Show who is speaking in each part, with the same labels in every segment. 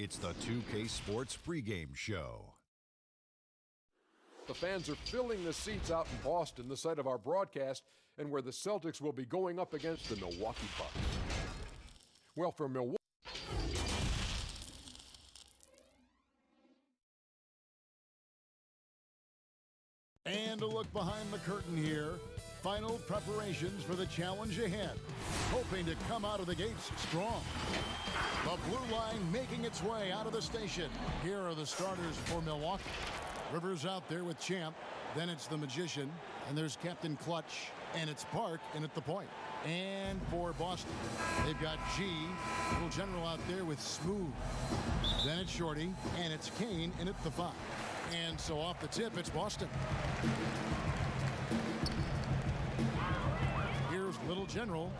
Speaker 1: It's the 2K Sports pregame show.
Speaker 2: The fans are filling the seats out in Boston, the site of our broadcast, and where the Celtics will be going up against the Milwaukee Bucks. Well, for Milwaukee,
Speaker 3: and a look behind the curtain here. Final preparations for the challenge ahead, hoping to come out of the gates strong. The blue line making its way out of the station. Here are the starters for Milwaukee. Rivers out there with Champ. Then it's the Magician. And there's Captain Clutch. And it's Park in at the point. And for Boston, they've got G, Little General out there with Smooth. Then it's Shorty. And it's Kane in at the 5. And so off the tip, it's Boston. Here's Little General.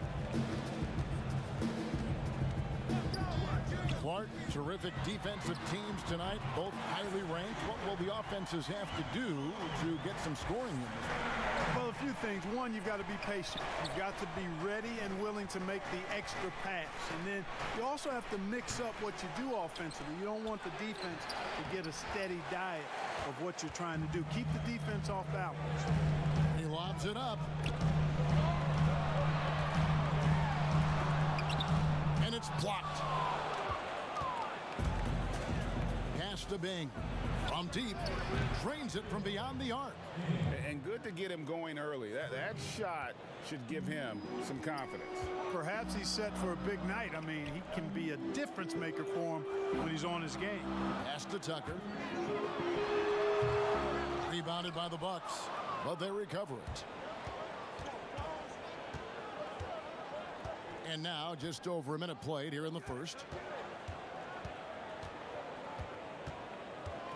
Speaker 3: Clark, terrific defensive teams tonight, both highly ranked. What will the offenses have to do to get some scoring in this one?
Speaker 4: Well, a few things. One, you've got to be patient. You've got to be ready and willing to make the extra pass. And then you also have to mix up what you do offensively. You don't want the defense to get a steady diet of what you're trying to do. Keep the defense off balance.
Speaker 3: He lobs it up. And it's blocked. Pass to Bing. From deep. Drains it from beyond the arc.
Speaker 5: And good to get him going early. That shot should give him some confidence.
Speaker 4: Perhaps he's set for a big night. I mean, he can be a difference maker for him when he's on his game.
Speaker 3: Pass to Tucker. Rebounded by the Bucks, but they recover it. And now just over a minute played here in the first.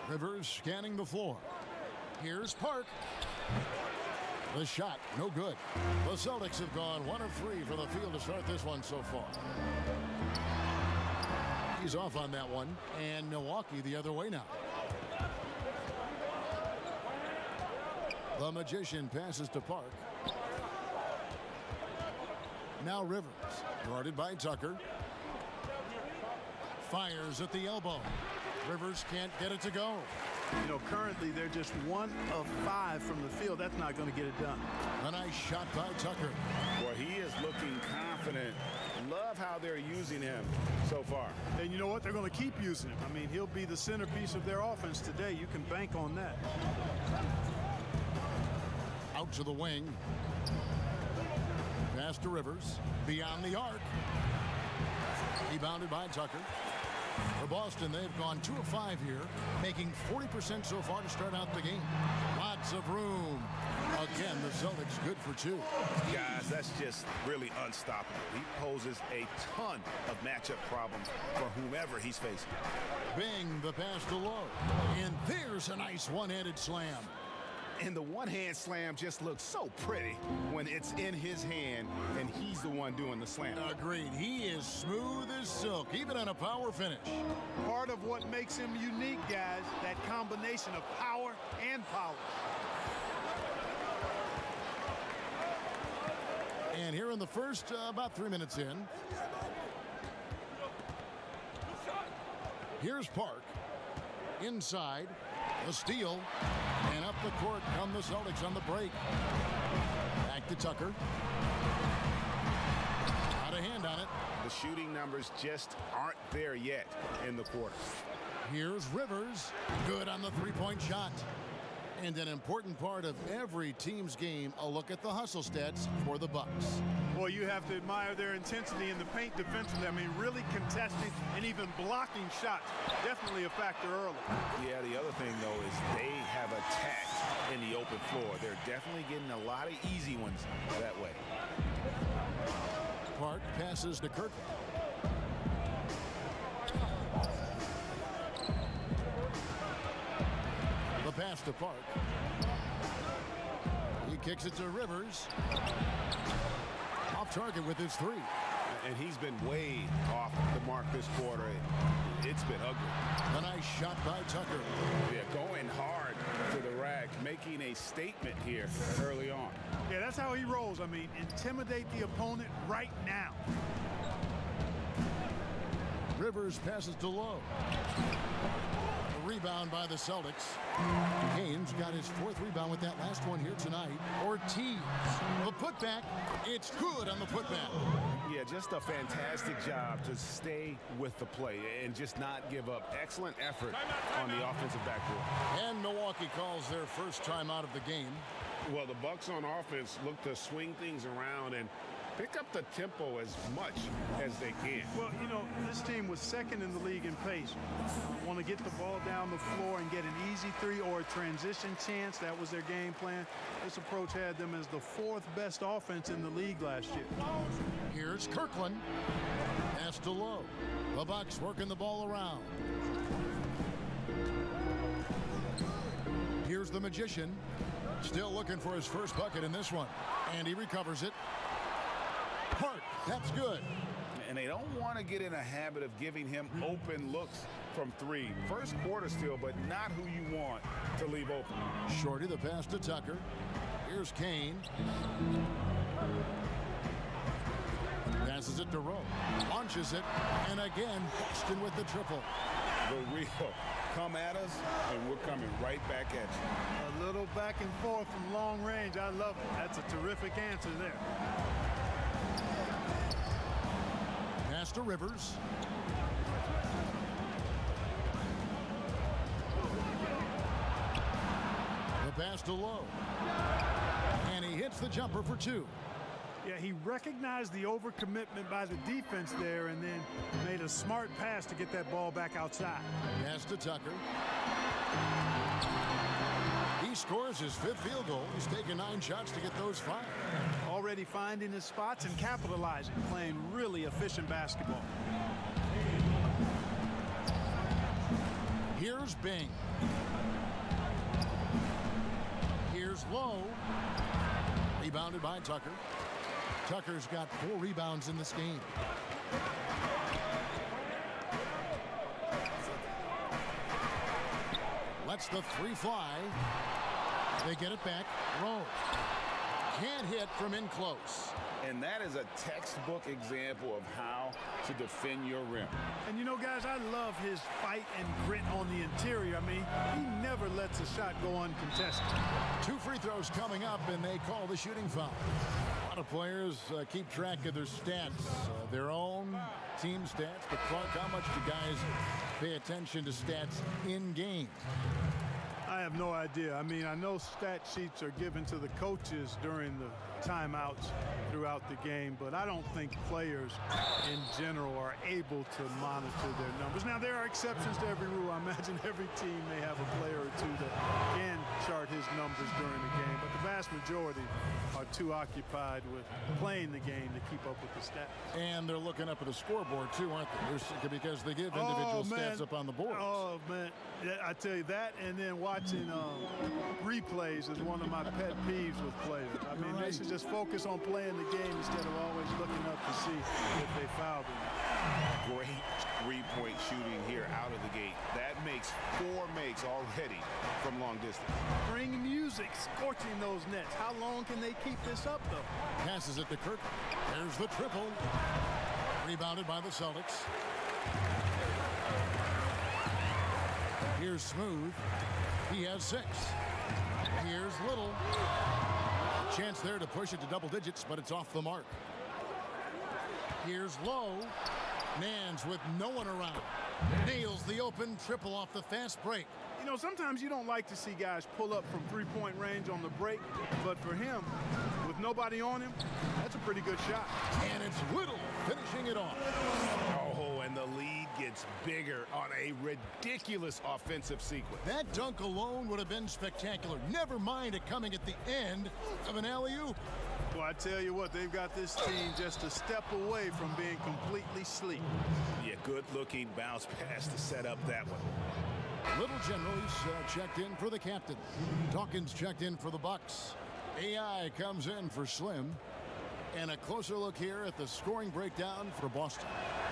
Speaker 3: Rivers scanning the floor. Here's Park. The shot, no good. The Celtics have gone 1 of 3 from the field to start this one so far. He's off on that one, and Milwaukee the other way now. The Magician passes to Park. Now Rivers, guarded by Tucker. Fires at the elbow. Rivers can't get it to go.
Speaker 4: You know, currently they're just 1 of 5 from the field. That's not going to get it done.
Speaker 3: A nice shot by Tucker.
Speaker 5: Boy, he is looking confident. Love how they're using him so far.
Speaker 4: And you know what? They're going to keep using him. I mean, he'll be the centerpiece of their offense today. You can bank on that.
Speaker 3: Out to the wing. Pass to Rivers. Beyond the arc. Rebounded by Tucker. For Boston, they've gone 2 of 5 here, making 40% so far to start out the game. Lots of room. Again, the Celtics good for 2.
Speaker 5: Guys, that's just really unstoppable. He poses a ton of matchup problems for whomever he's facing.
Speaker 3: Bing, the pass to Lowe. And there's a nice one-handed slam.
Speaker 5: And the one-hand slam just looks so pretty when it's in his hand and he's the one doing the slam.
Speaker 3: Agreed. He is smooth as silk, even on a power finish.
Speaker 4: Part of what makes him unique, guys, that combination of power and power.
Speaker 3: And here in the first, about 3 minutes in. Here's Park. Inside. A steal. And up the court come the Celtics on the break. Back to Tucker. Got a hand on it.
Speaker 5: The shooting numbers just aren't there yet in the quarter.
Speaker 3: Here's Rivers. Good on the three-point shot. And an important part of every team's game, a look at the hustle stats for the Bucks.
Speaker 4: Well, you have to admire their intensity in the paint defensively. I mean, really contesting and even blocking shots. Definitely a factor early.
Speaker 5: Yeah, the other thing, though, is they have attacked in the open floor. They're definitely getting a lot of easy ones that way.
Speaker 3: Park passes to Kirk. The pass to Park. He kicks it to Rivers. Off target with his 3.
Speaker 5: And he's been way off the mark this quarter. It's been ugly.
Speaker 3: A nice shot by Tucker.
Speaker 5: Yeah, going hard to the rack, making a statement here early on.
Speaker 4: Yeah, that's how he rolls. I mean, intimidate the opponent right now.
Speaker 3: Rivers passes to Lowe. A rebound by the Celtics. Kane's got his 4th rebound with that last one here tonight. Ortiz, the putback. It's good on the putback.
Speaker 5: Yeah, just a fantastic job to stay with the play and just not give up. Excellent effort on the offensive backboard.
Speaker 3: And Milwaukee calls their first time out of the game.
Speaker 6: Well, the Bucks on offense look to swing things around and pick up the tempo as much as they can.
Speaker 4: Well, you know, this team was 2nd in the league in pace. Want to get the ball down the floor and get an easy 3 or a transition chance. That was their game plan. This approach had them as the 4th best offense in the league last year.
Speaker 3: Here's Kirkland. Pass to Lowe. The Bucks working the ball around. Here's the Magician. Still looking for his first bucket in this one. And he recovers it. Hart, that's good.
Speaker 5: And they don't want to get in a habit of giving him open looks from 3. First quarter still, but not who you want to leave open.
Speaker 3: Shorty, the pass to Tucker. Here's Kane. Passes it to Rowe. Launches it. And again, Boston with the triple.
Speaker 5: The real come at us, and we're coming right back at you.
Speaker 4: A little back and forth from long range. I love it. That's a terrific answer there.
Speaker 3: Pass to Rivers. The pass to Lowe. And he hits the jumper for 2.
Speaker 4: Yeah, he recognized the overcommitment by the defense there and then made a smart pass to get that ball back outside.
Speaker 3: Pass to Tucker. He scores his 5th field goal. He's taken 9 shots to get those 5.
Speaker 4: Already finding his spots and capitalizing, playing really efficient basketball.
Speaker 3: Here's Bing. Here's Lowe. Rebounded by Tucker. Tucker's got 4 rebounds in this game. Lets the 3 fly. They get it back. Rowe can't hit from in close.
Speaker 5: And that is a textbook example of how to defend your rim.
Speaker 4: And you know, guys, I love his fight and grit on the interior. I mean, he never lets a shot go uncontested.
Speaker 3: 2 free throws coming up, and they call the shooting foul. A lot of players keep track of their stats, their own team stats. But Clark, how much do guys pay attention to stats in game?
Speaker 4: I have no idea. I mean, I know stat sheets are given to the coaches during the timeouts throughout the game, but I don't think players in general are able to monitor their numbers. Now, there are exceptions to every rule. I imagine every team may have a player or 2 that can chart his numbers during the game, but the vast majority are too occupied with playing the game to keep up with the stats.
Speaker 3: And they're looking up at the scoreboard, too, aren't they? Because they give individual stats up on the board.
Speaker 4: Oh, man. I tell you that, and then watching replays is one of my pet peeves with players. I mean, they should just focus on playing the game instead of always looking up to see if they fouled them.
Speaker 5: Great 3-point shooting here out of the gate. That makes 4 makes already from long distance.
Speaker 4: Bring music, scorching those nets. How long can they keep this up, though?
Speaker 3: Passes it to Kirk. There's the triple. Rebounded by the Celtics. Here's Smooth. He has 6. Here's Little. Chance there to push it to double digits, but it's off the mark. Here's Lowe. Nance with no one around. Nails the open triple off the fast break.
Speaker 4: You know, sometimes you don't like to see guys pull up from 3-point range on the break, but for him, with nobody on him, that's a pretty good shot.
Speaker 3: And it's Little finishing it off.
Speaker 5: Oh, and the lead gets bigger on a ridiculous offensive sequence.
Speaker 3: That dunk alone would have been spectacular. Never mind it coming at the end of an alley-oop.
Speaker 4: Well, I tell you what, they've got this team just a step away from being completely sleep.
Speaker 5: Yeah, good-looking bounce pass to set up that one.
Speaker 3: Little Generals checked in for the captain. Dawkins checked in for the Bucks. AI comes in for Slim. And a closer look here at the scoring breakdown for Boston.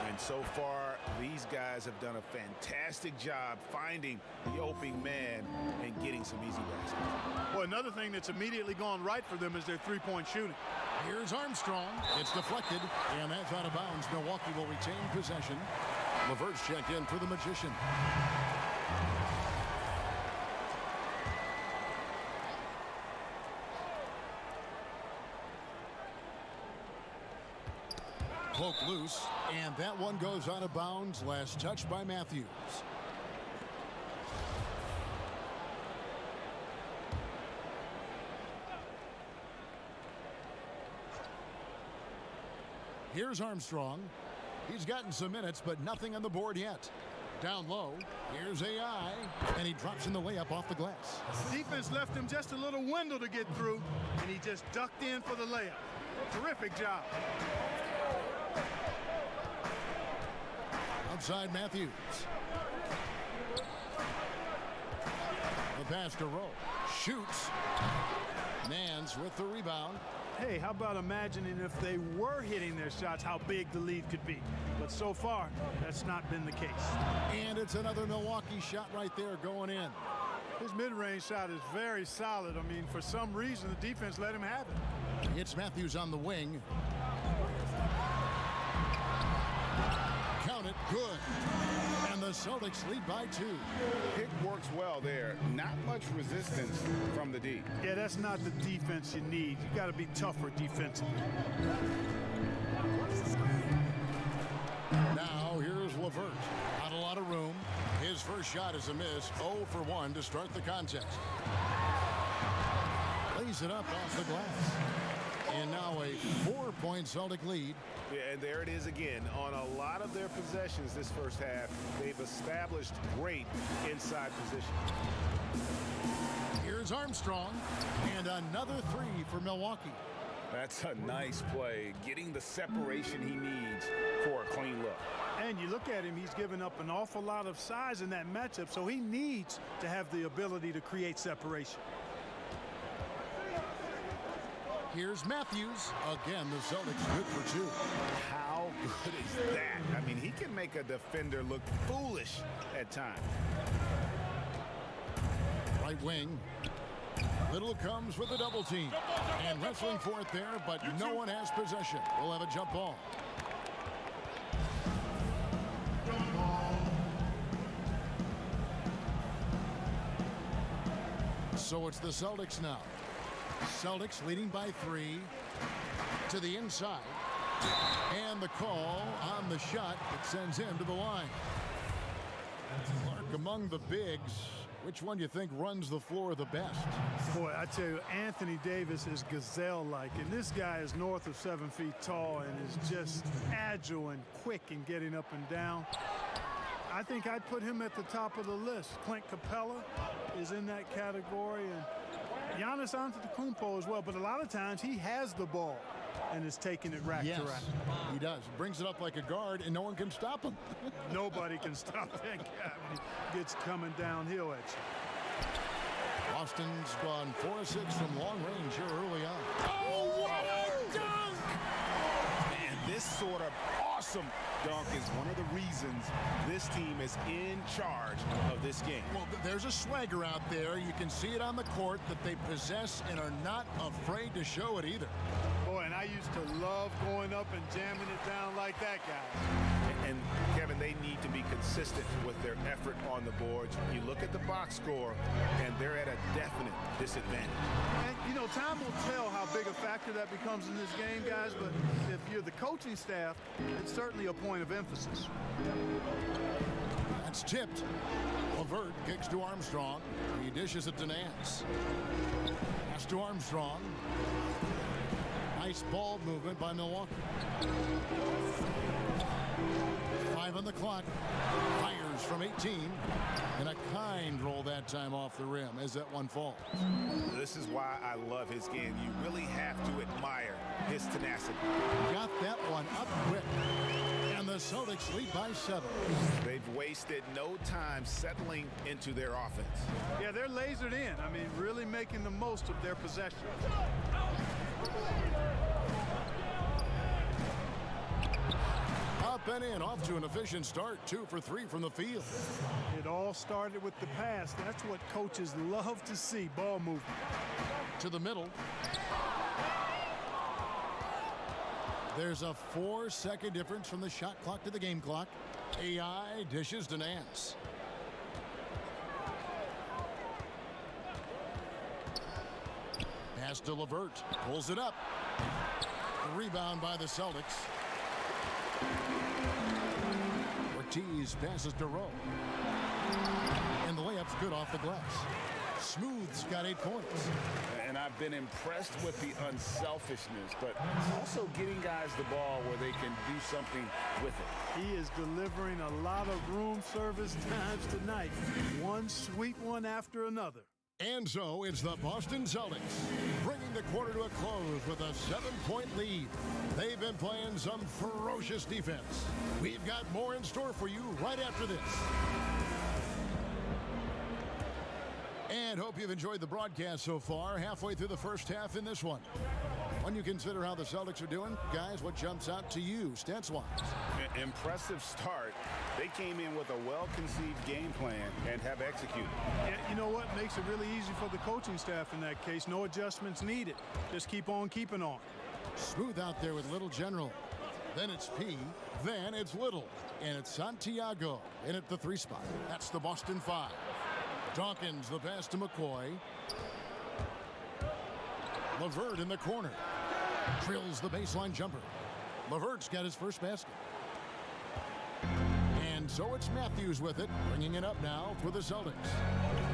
Speaker 5: And so far, these guys have done a fantastic job finding the opening man and getting some easy baskets.
Speaker 4: Well, another thing that's immediately gone right for them is their 3-point shooting.
Speaker 3: Here's Armstrong. It's deflected, and that's out of bounds. Milwaukee will retain possession. Levert's checked in for the Magician. Poke loose, and that one goes out of bounds. Last touch by Matthews. Here's Armstrong. He's gotten some minutes, but nothing on the board yet. Down low, here's AI, and he drops in the layup off the glass.
Speaker 4: Defense left him just a little window to get through, and he just ducked in for the layup. Terrific job.
Speaker 3: Outside Matthews. The pass to Rowe. Shoots. Nance with the rebound.
Speaker 4: Hey, how about imagining if they were hitting their shots, how big the lead could be. But so far, that's not been the case.
Speaker 3: And it's another Milwaukee shot right there going in.
Speaker 4: His mid-range shot is very solid. I mean, for some reason, the defense let him have it.
Speaker 3: It's Matthews on the wing. Count it, good. And the Celtics lead by 2.
Speaker 5: Pick works well there. Not much resistance from the D.
Speaker 4: Yeah, that's not the defense you need. You got to be tougher defensively.
Speaker 3: Now here's Levert. Not a lot of room. His first shot is a miss. 0 for 1 to start the contest. Lays it up off the glass. And now a 4-point Celtic lead.
Speaker 5: Yeah, and there it is again. On a lot of their possessions this first half, they've established great inside position.
Speaker 3: Here's Armstrong. And another 3 for Milwaukee.
Speaker 5: That's a nice play, getting the separation he needs for a clean look.
Speaker 4: And you look at him, he's given up an awful lot of size in that matchup, so he needs to have the ability to create separation.
Speaker 3: Here's Matthews. Again, the Celtics good for 2.
Speaker 5: How good is that? I mean, he can make a defender look foolish at times.
Speaker 3: Right wing. Little comes with a double team. And wrestling for it there, but no one has possession. We'll have a jump ball. So it's the Celtics now. Celtics leading by 3 to the inside. And the call on the shot that sends him to the line. Clark among the bigs. Which one do you think runs the floor the best?
Speaker 4: Boy, I tell you, Anthony Davis is gazelle-like, and this guy is north of 7 feet tall and is just agile and quick in getting up and down. I think I'd put him at the top of the list. Clint Capella is in that category, and Giannis Antetokounmpo as well, but a lot of times he has the ball and is taking it rack to rack.
Speaker 3: He does. Brings it up like a guard, and no one can stop him.
Speaker 4: Nobody can stop that guy when he gets coming downhill at you.
Speaker 3: Boston's gone 4 of 6 from long range here early on.
Speaker 5: Oh, what a dunk! Man, this sort of awesome dunk is one of the reasons this team is in charge of this game.
Speaker 3: Well, there's a swagger out there. You can see it on the court that they possess and are not afraid to show it either.
Speaker 4: Boy, and I used to love going up and jamming it down like that guy.
Speaker 5: And Kevin, they need to be consistent with their effort on the boards. You look at the box score, and they're at a definite disadvantage.
Speaker 4: And, you know, time will tell how big a factor that becomes in this game, guys, but if you're the coaching staff, it's certainly a point of emphasis.
Speaker 3: That's tipped. Levert kicks to Armstrong. He dishes it to Nance. Pass to Armstrong. Nice ball movement by Milwaukee. 5 on the clock. Fires from 18. And a kind roll that time off the rim as that one falls.
Speaker 5: This is why I love his game. You really have to admire his tenacity.
Speaker 3: Got that one up quick. And the Celtics lead by 7.
Speaker 5: They've wasted no time settling into their offense.
Speaker 4: Yeah, they're lasered in. I mean, really making the most of their possession.
Speaker 3: Up and in, off to an efficient start. 2 for 3 from the field.
Speaker 4: It all started with the pass. That's what coaches love to see, ball movement.
Speaker 3: To the middle. There's a 4-second difference from the shot clock to the game clock. AI dishes to Nance. Pass to LeVert. Pulls it up. The rebound by the Celtics. Ortiz passes to Rowe. And the layup's good off the glass. Smooth's got 8 points.
Speaker 5: And I've been impressed with the unselfishness, but also getting guys the ball where they can do something with it.
Speaker 4: He is delivering a lot of room service times tonight. One sweet one after another.
Speaker 3: And so it's the Boston Celtics bringing the quarter to a close with a 7-point lead. They've been playing some ferocious defense. We've got more in store for you right after this. And hope you've enjoyed the broadcast so far, halfway through the first half in this one. When you consider how the Celtics are doing, guys, what jumps out to you, stats-wise?
Speaker 5: Impressive start. They came in with a well-conceived game plan and have executed.
Speaker 4: Yeah, you know what? Makes it really easy for the coaching staff in that case. No adjustments needed. Just keep on keeping on.
Speaker 3: Smooth out there with Little General. Then it's P. Then it's Little. And it's Santiago in at the 3 spot. That's the Boston 5. Dawkins, the pass to McCoy. LeVert in the corner. Drills the baseline jumper. LeVert's got his first basket. And so it's Matthews with it, bringing it up now for the Celtics.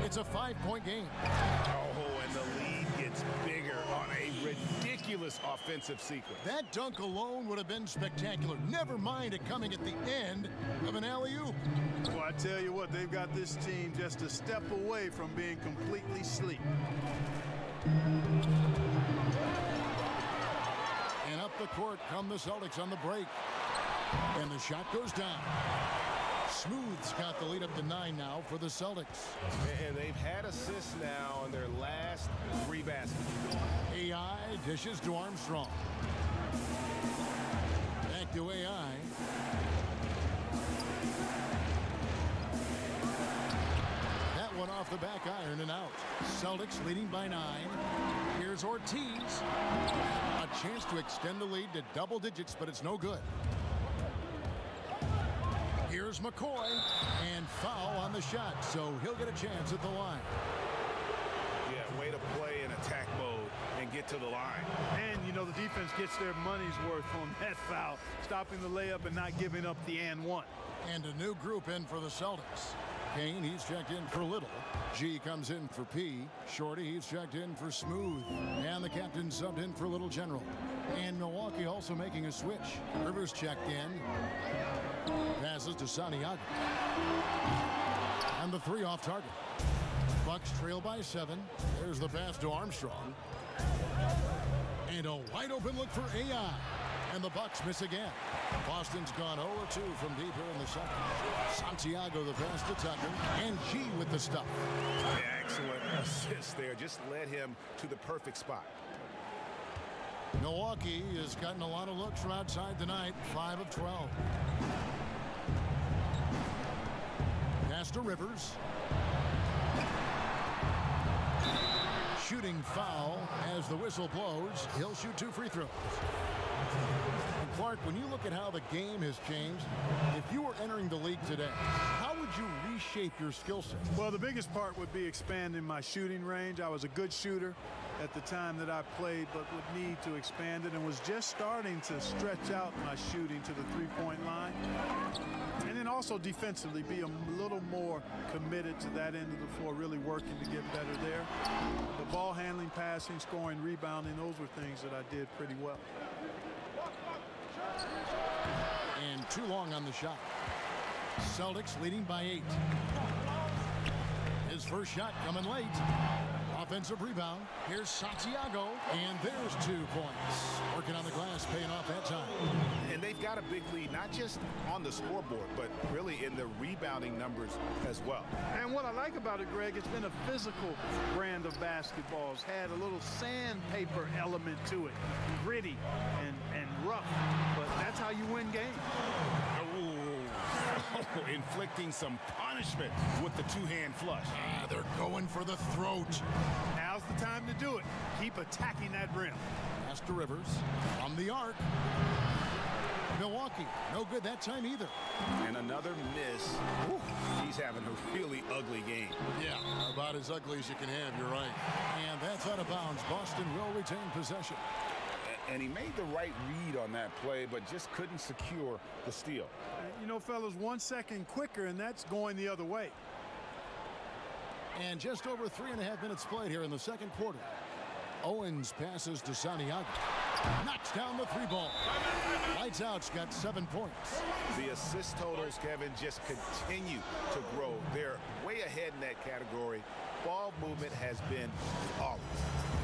Speaker 3: It's a 5-point game.
Speaker 5: Oh, and the lead gets bigger on a ridiculous offensive sequence.
Speaker 3: That dunk alone would have been spectacular. Never mind it coming at the end of an alley-oop.
Speaker 4: Well, I tell you what, they've got this team just a step away from being completely asleep.
Speaker 3: And up the court come the Celtics on the break. And the shot goes down. Smooth's got the lead up to 9 now for the Celtics.
Speaker 5: And they've had assists now in their last 3 baskets.
Speaker 3: AI dishes to Armstrong. Back to AI. That one off the back iron and out. Celtics leading by 9. Here's Ortiz. A chance to extend the lead to double digits, but it's no good. Here's McCoy, and foul on the shot, so he'll get a chance at the line.
Speaker 5: Yeah, way to play in attack mode and get to the line.
Speaker 4: And, you know, the defense gets their money's worth on that foul, stopping the layup and not giving up the and one.
Speaker 3: And a new group in for the Celtics. Kane, he's checked in for Little. G comes in for P. Shorty, he's checked in for Smooth. And the captain subbed in for Little General. And Milwaukee also making a switch. Rivers checked in. Passes to Santiago. And the 3 off target. Bucks trail by 7. There's the pass to Armstrong. And a wide open look for AI. And the Bucks miss again. Boston's gone 0-2 from deep here in the second. Santiago the pass to Tucker. And G with the stuff.
Speaker 5: Excellent assist there. Just led him to the perfect spot.
Speaker 3: Milwaukee has gotten a lot of looks from outside tonight. 5 of 12. Pass to Rivers. Shooting foul as the whistle blows. He'll shoot 2 free throws. And Clark, when you look at how the game has changed, if you were entering the league today, how would you reshape your skill set?
Speaker 4: Well, the biggest part would be expanding my shooting range. I was a good shooter at the time that I played, but would need to expand it and was just starting to stretch out my shooting to the 3-point line. And then also defensively be a little more committed to that end of the floor, really working to get better there. The ball handling, passing, scoring, rebounding, those were things that I did pretty well.
Speaker 3: And too long on the shot. Celtics leading by 8. His first shot coming late. Offensive rebound. Here's Santiago, and there's 2 points. Working on the glass, paying off that time.
Speaker 5: And they've got a big lead, not just on the scoreboard, but really in the rebounding numbers as well.
Speaker 4: And what I like about it, Greg, it's been a physical brand of basketball. It's had a little sandpaper element to it. Gritty and rough, but that's how you win games.
Speaker 5: Oh, inflicting some punishment with the 2-hand flush.
Speaker 3: They're going for the throat.
Speaker 4: Now's the time to do it. Keep attacking that rim.
Speaker 3: Pass to Rivers. From the arc. Milwaukee, no good that time either.
Speaker 5: And another miss. Whew, he's having a really ugly game.
Speaker 3: Yeah, about as ugly as you can have, you're right. And that's out of bounds. Boston will retain possession.
Speaker 5: And he made the right read on that play, but just couldn't secure the steal.
Speaker 4: You know, fellas, 1 second quicker, and that's going the other way.
Speaker 3: And just over 3.5 minutes played here in the second quarter. Owens passes to Santiago. Knocks down the three ball. Lights out's got 7 points.
Speaker 5: The assist totals, Kevin, just continue to grow. They're way ahead in that category. Ball movement has been flawless.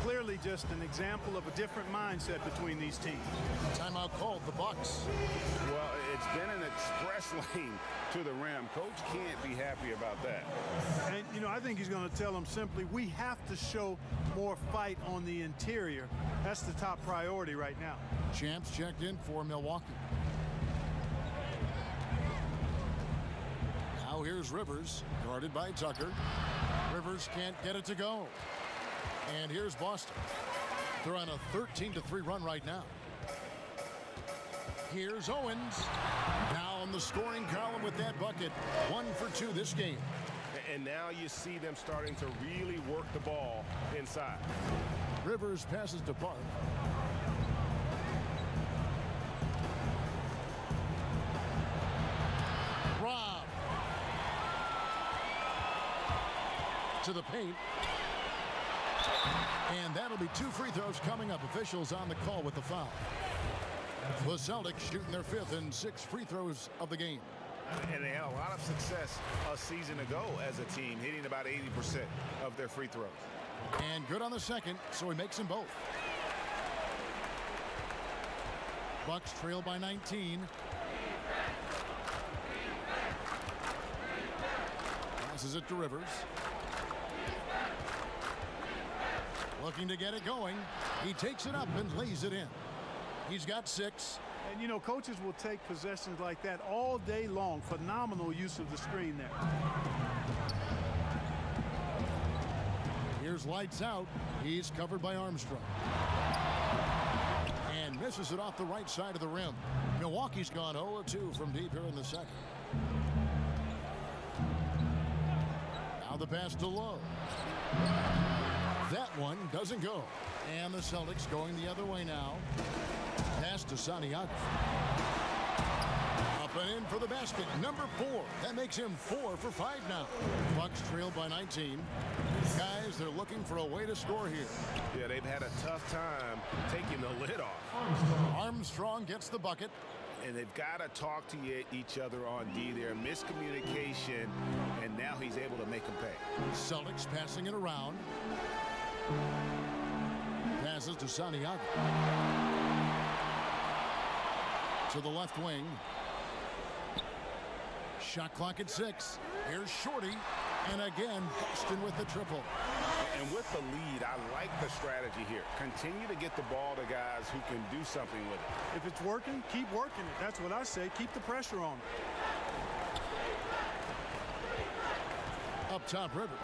Speaker 4: Clearly just an example of a different mindset between these teams.
Speaker 3: Timeout called, the Bucks.
Speaker 5: Well, it's been an express lane to the rim. Coach can't be happy about that.
Speaker 4: And, you know, I think he's going to tell them simply, we have to show more fight on the interior. That's the top priority right now.
Speaker 3: Champs checked in for Milwaukee. Now here's Rivers, guarded by Tucker. Rivers can't get it to go. And here's Boston. They're on a 13-3 run right now. Here's Owens. Now in the scoring column with that bucket. 1 for 2 this game.
Speaker 5: And now you see them starting to really work the ball inside.
Speaker 3: Rivers passes to Park. Rob. To the paint. And that'll be 2 free throws coming up. Officials on the call with the foul. The Celtics shooting their 5th and 6th free throws of the game.
Speaker 5: And they had a lot of success a season ago as a team, hitting about 80% of their free throws.
Speaker 3: And good on the second, so he makes them both. Bucks trail by 19. Passes it to Rivers. Looking to get it going. He takes it up and lays it in. He's got 6.
Speaker 4: And, you know, coaches will take possessions like that all day long. Phenomenal use of the screen there.
Speaker 3: Here's lights out. He's covered by Armstrong. And misses it off the right side of the rim. Milwaukee's gone 0-2 from deep here in the second. Now the pass to Lowe. That one doesn't go. And the Celtics going the other way now. Pass to Santiago. Up and in for the basket. Number 4. That makes him 4 for 5 now. Bucks trail by 19. Guys, they're looking for a way to score here.
Speaker 5: Yeah, they've had a tough time taking the lid off.
Speaker 3: Armstrong gets the bucket.
Speaker 5: And they've got to talk to each other on D there. Miscommunication, and now he's able to make them pay.
Speaker 3: Celtics passing it around. Passes to Santiago. To the left wing. Shot clock at 6. Here's Shorty. And again, Boston with the triple.
Speaker 5: And with the lead, I like the strategy here. Continue to get the ball to guys who can do something with it.
Speaker 4: If it's working, keep working it. That's what I say. Keep the pressure on.
Speaker 3: Up top, Rivers.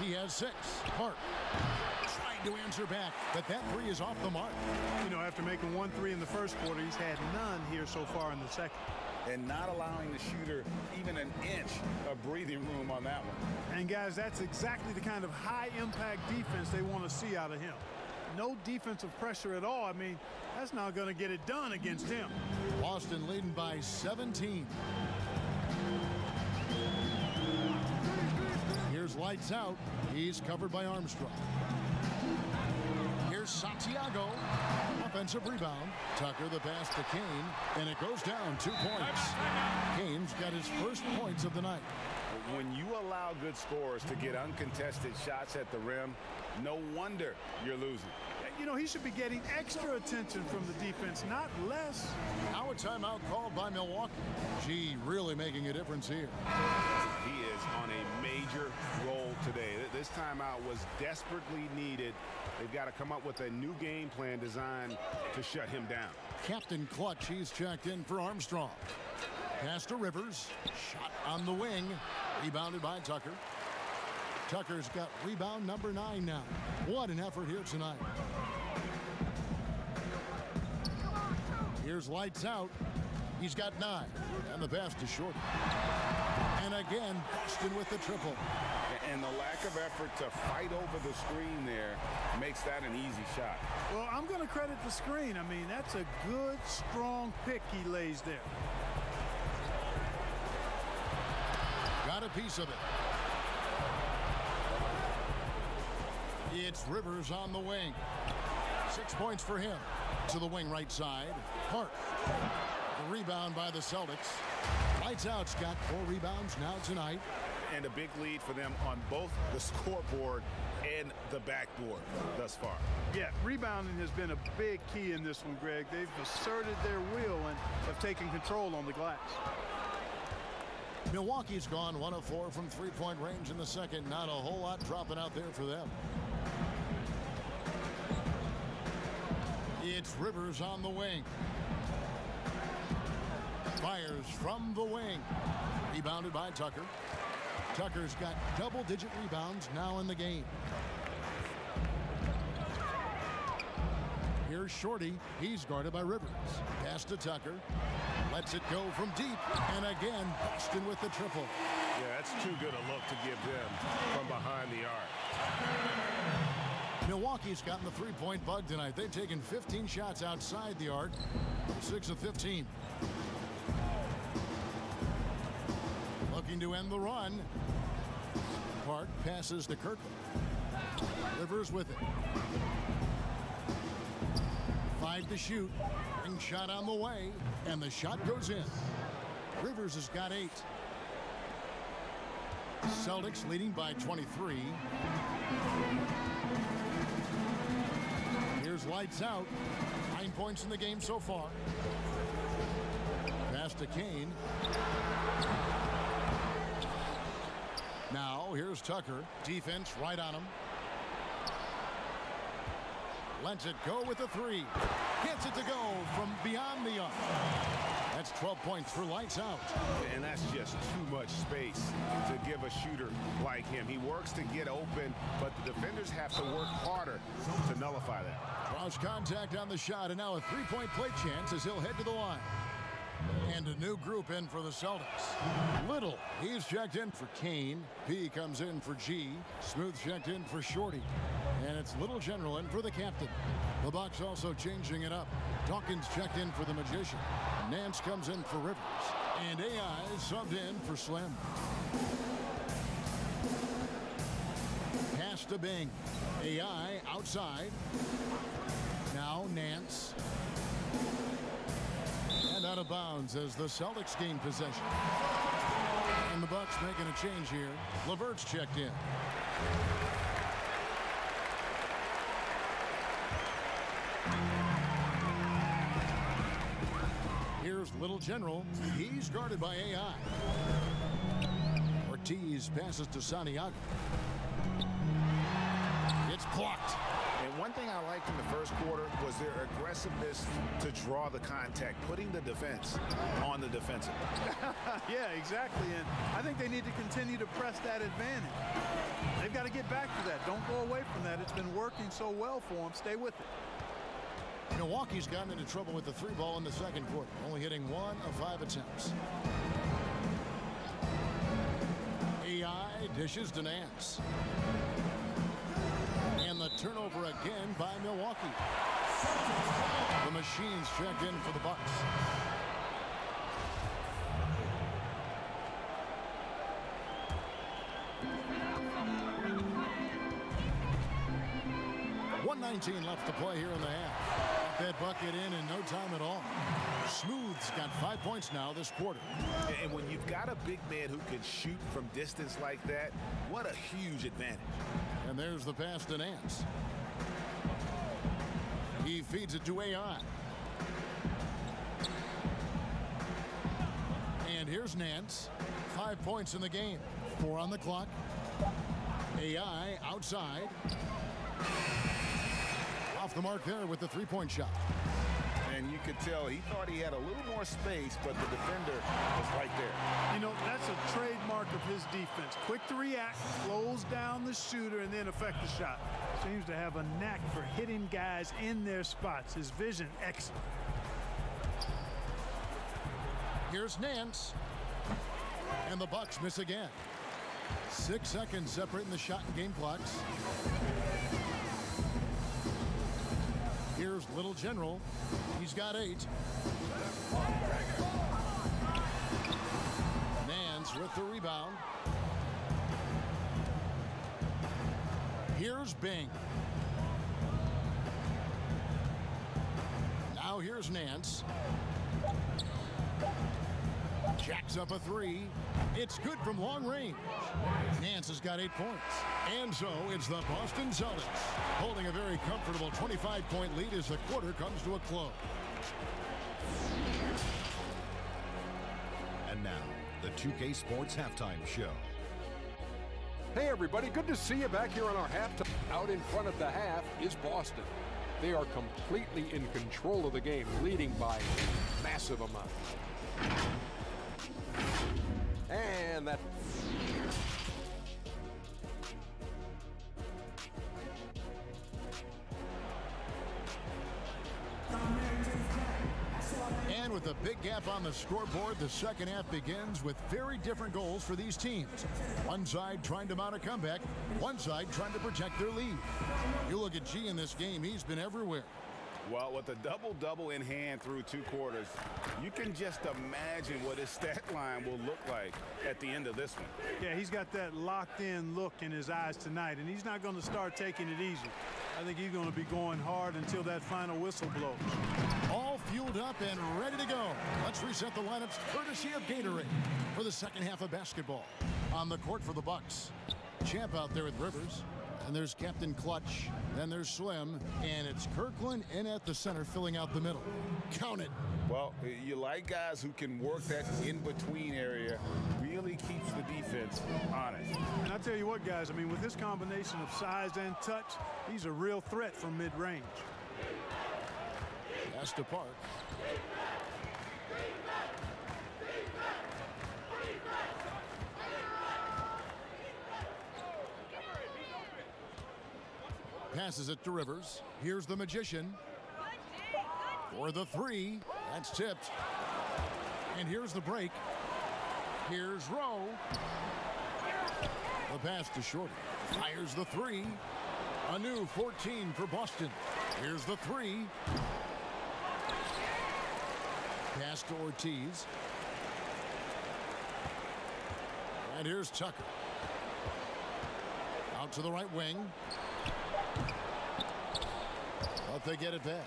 Speaker 3: He has 6. Hart trying to answer back, but that 3 is off the mark.
Speaker 4: You know, after making 1 3 in the first quarter, he's had none here so far in the second.
Speaker 5: And not allowing the shooter even an inch of breathing room on that one.
Speaker 4: And guys, that's exactly the kind of high-impact defense they want to see out of him. No defensive pressure at all. I mean, that's not going to get it done against him.
Speaker 3: Boston leading by 17. Here's lights out. He's covered by Armstrong. Here's Santiago. Offensive rebound. Tucker the pass to Kane. And it goes down 2 points. Kane's got his first points of the night.
Speaker 5: When you allow good scorers to get uncontested shots at the rim, no wonder you're losing.
Speaker 4: You know, he should be getting extra attention from the defense, not less.
Speaker 3: Now a timeout called by Milwaukee. Gee, really making a difference here.
Speaker 5: He is on a major roll today. This timeout was desperately needed. They've got to come up with a new game plan designed to shut him down.
Speaker 3: Captain Clutch, he's checked in for Armstrong. Pass to Rivers. Shot on the wing. Rebounded by Tucker. Tucker's got rebound number 9 now. What an effort here tonight. Here's lights out. He's got 9, and the pass to Shorty. And again, Boston with the triple.
Speaker 5: And the lack of effort to fight over the screen there makes that an easy shot.
Speaker 4: Well, I'm going to credit the screen. I mean, that's a good, strong pick he lays there.
Speaker 3: Got a piece of it. It's Rivers on the wing. 6 points for him. To the wing right side. Hart. The rebound by the Celtics. Lights Out's got 4 rebounds now tonight.
Speaker 5: And a big lead for them on both the scoreboard and the backboard thus far.
Speaker 4: Yeah, rebounding has been a big key in this one, Greg. They've asserted their will and have taken control on the glass.
Speaker 3: Milwaukee's gone 1 of 4 from three-point range in the second. Not a whole lot dropping out there for them. It's Rivers on the wing. Fires from the wing. Rebounded by Tucker. Tucker's got double-digit rebounds now in the game. Here's Shorty. He's guarded by Rivers. Pass to Tucker. Lets it go from deep. And again, Boston with the triple.
Speaker 6: Yeah, that's too good a look to give them from behind the arc.
Speaker 3: Milwaukee's gotten the three-point bug tonight. They've taken 15 shots outside the arc. 6 of 15. Looking to end the run. Park passes to Kirkland. Rivers with it. 5 to shoot. Ring shot on the way. And the shot goes in. Rivers has got 8. Celtics leading by 23. Here's Lights Out. 9 points in the game so far. Pass to Kane. Now, here's Tucker. Defense right on him. Lets it go with a 3. Gets it to go from beyond the arc. That's 12 points for Lights Out.
Speaker 5: And that's just too much space to give a shooter like him. He works to get open, but the defenders have to work harder to nullify that.
Speaker 3: Draws contact on the shot, and now a three-point play chance as he'll head to the line. And a new group in for the Celtics. Little, he's checked in for Kane. P comes in for G. Smooth checked in for Shorty. And it's Little General in for the captain. The Bucks also changing it up. Dawkins checked in for the Magician. Nance comes in for Rivers. And AI subbed in for Slim. Pass to Bing. AI outside. Now Nance. And out of bounds as the Celtics gain possession. And the Bucks making a change here. LeVert's checked in. Here's Little General. He's guarded by AI. Ortiz passes to Santiago. It's blocked.
Speaker 5: And one thing I liked in the first quarter was their aggressiveness to draw the contact, putting the defense on the defensive.
Speaker 4: Yeah, exactly. And I think they need to continue to press that advantage. They've got to get back to that. Don't go away from that. It's been working so well for them. Stay with it.
Speaker 3: Milwaukee's gotten into trouble with the 3 ball in the second quarter, only hitting 1 of 5 attempts. AI dishes to Nance. And the turnover again by Milwaukee. The Machines checked in for the Bucks. .119 left to play here in the half. That bucket in no time at all. Smooth's got 5 points now this quarter.
Speaker 5: And when you've got a big man who can shoot from distance like that, what a huge advantage.
Speaker 3: And there's the pass to Nance. He feeds it to AI. And here's Nance. 5 points in the game. 4 on the clock. AI outside. Off the mark there with the three-point shot.
Speaker 5: And you could tell he thought he had a little more space, but the defender was right there.
Speaker 4: You know, that's a trademark of his defense. Quick to react, slows down the shooter, and then affect the shot. Seems to have a knack for hitting guys in their spots. His vision, excellent.
Speaker 3: Here's Nance. And the Bucks miss again. 6 seconds separating the shot and game clocks. Here's Little General. He's got 8. Nance with the rebound. Here's Bing. Now here's Nance. Jacks up a 3. It's good from long range. Nance has got 8 points. And so it's the Boston Celtics holding a very comfortable 25-point lead as the quarter comes to a close.
Speaker 1: And now, the 2K Sports Halftime Show.
Speaker 2: Hey everybody, good to see you back here on our halftime. Out in front at the half is Boston. They are completely in control of the game, leading by a massive amount. And that...
Speaker 3: And with a big gap on the scoreboard, the second half begins with very different goals for these teams. One side trying to mount a comeback, one side trying to protect their lead. You look at G in this game, he's been everywhere.
Speaker 5: Well, with a double-double in hand through 2 quarters, you can just imagine what his stat line will look like at the end of this one.
Speaker 4: Yeah, he's got that locked-in look in his eyes tonight, and he's not going to start taking it easy. I think he's going to be going hard until that final whistle blows.
Speaker 3: All fueled up and ready to go. Let's reset the lineups courtesy of Gatorade for the second half of basketball. On the court for the Bucks. Champ out there with Rivers. And there's Captain Clutch. Then there's Slim. And it's Kirkland in at the center, filling out the middle. Count it.
Speaker 5: Well, you like guys who can work that in-between area, really keeps the defense honest.
Speaker 4: And I tell you what, guys, I mean, with this combination of size and touch, he's a real threat from mid-range.
Speaker 3: Pass to Park. Passes it to Rivers. Here's the Magician. For the 3. That's tipped. And here's the break. Here's Rowe. The pass to Shorty. Fires the 3. A new 14 for Boston. Here's the 3. Pass to Ortiz. And here's Tucker. Out to the right wing. But they get it back.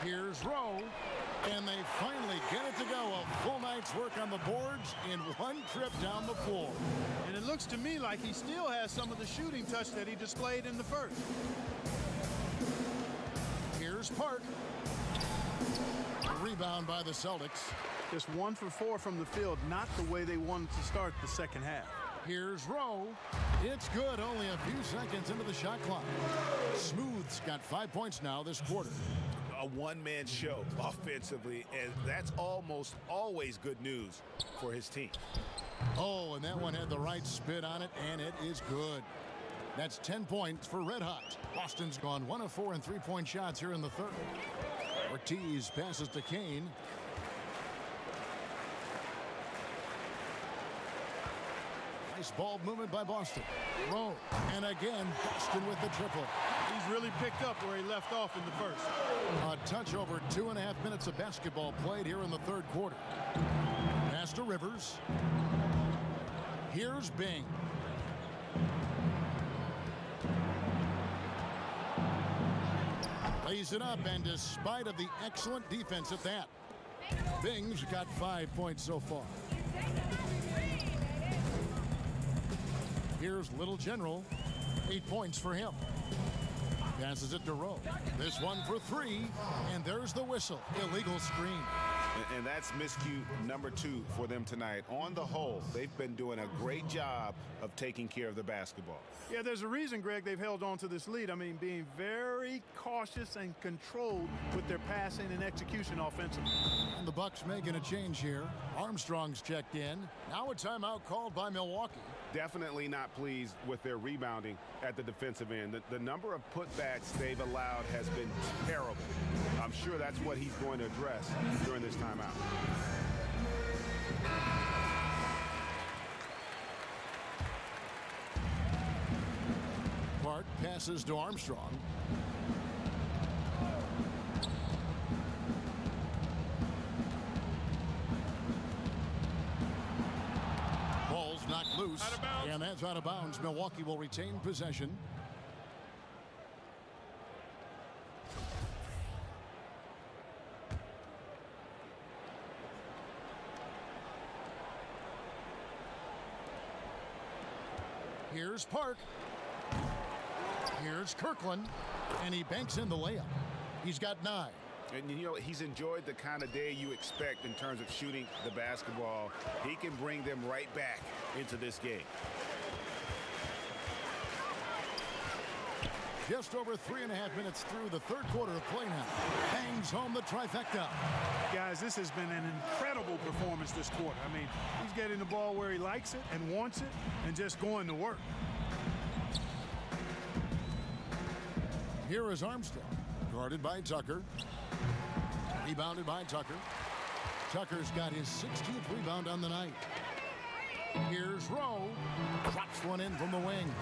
Speaker 3: Here's Rowe. And they finally get it to go. A full night's work on the boards in one trip down the floor.
Speaker 4: And it looks to me like he still has some of the shooting touch that he displayed in the first.
Speaker 3: Here's Park. Rebound by the Celtics.
Speaker 4: Just 1 for 4 from the field, not the way they wanted to start the second half.
Speaker 3: Here's Rowe. It's good, only a few seconds into the shot clock. Smooth's got 5 points now this quarter.
Speaker 5: A one-man show offensively, and that's almost always good news for his team.
Speaker 3: Oh, and that one had the right spin on it, and it is good. That's 10 points for Red Hot. Boston's gone 1 of 4 in three-point shots here in the third. Ortiz passes to Kane. Nice ball movement by Boston. Rowe, and again, Boston with the triple.
Speaker 4: He's really picked up where he left off in the first.
Speaker 3: A touch over 2.5 minutes of basketball played here in the third quarter. Pass to Rivers. Here's Bing. Lays it up, and despite of the excellent defense at that, Bing's got 5 points so far. Here's Little General. 8 points for him. Passes it to Rowe. This one for 3, and there's the whistle. Illegal screen.
Speaker 5: And that's miscue number 2 for them tonight. On the whole, they've been doing a great job of taking care of the basketball.
Speaker 4: Yeah, there's a reason, Greg, they've held on to this lead. I mean, being very cautious and controlled with their passing and execution offensively.
Speaker 3: And the Bucks making a change here. Armstrong's checked in. Now a timeout called by Milwaukee.
Speaker 5: Definitely not pleased with their rebounding at the defensive end. The number of putbacks they've allowed has been terrible. I'm sure that's what he's going to address during this timeout.
Speaker 3: Park passes to Armstrong. Ball's knocked loose, and that's out of bounds. Milwaukee will retain possession. Here's Park. Here's Kirkland, and he banks in the layup. He's got 9.
Speaker 5: And you know, he's enjoyed the kind of day you expect in terms of shooting the basketball. He can bring them right back into this game.
Speaker 3: Just over 3.5 minutes through the third quarter of play now. Bangs home the trifecta.
Speaker 4: Guys, this has been an incredible performance this quarter. I mean, he's getting the ball where he likes it and wants it and just going to work.
Speaker 3: Here is Armstrong, guarded by Tucker. Rebounded by Tucker. Tucker's got his 16th rebound on the night. Here's Rowe. Drops one in from the wing.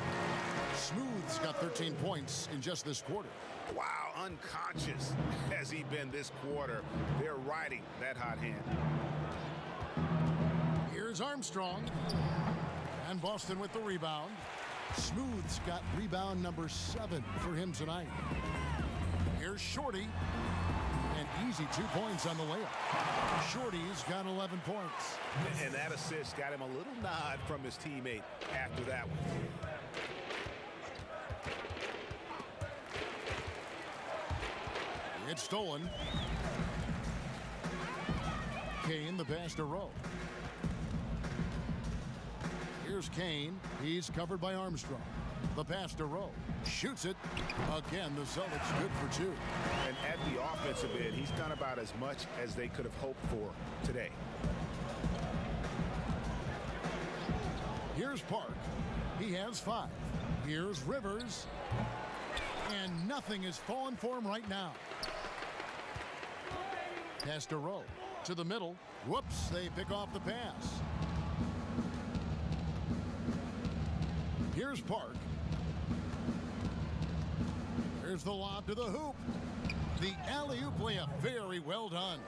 Speaker 3: Smooth's got 13 points in just this quarter.
Speaker 5: Wow, unconscious has he been this quarter. They're riding that hot hand.
Speaker 3: Here's Armstrong. And Boston with the rebound. Smooth's got rebound number 7 for him tonight. Here's Shorty. And easy 2 points on the layup. Shorty's got 11 points.
Speaker 5: And that assist got him a little nod from his teammate after that one.
Speaker 3: It's stolen. Kane, the pass to Rowe. Here's Kane. He's covered by Armstrong. The pass to Rowe. Shoots it. Again, the Celtics good for 2.
Speaker 5: And at the offensive end, he's done about as much as they could have hoped for today.
Speaker 3: Here's Park. He has 5. Here's Rivers. And nothing is falling for him right now. Pass to Rowe. To the middle. Whoops, they pick off the pass. Here's Park. There's the lob to the hoop. The alley-oop layup, very well done.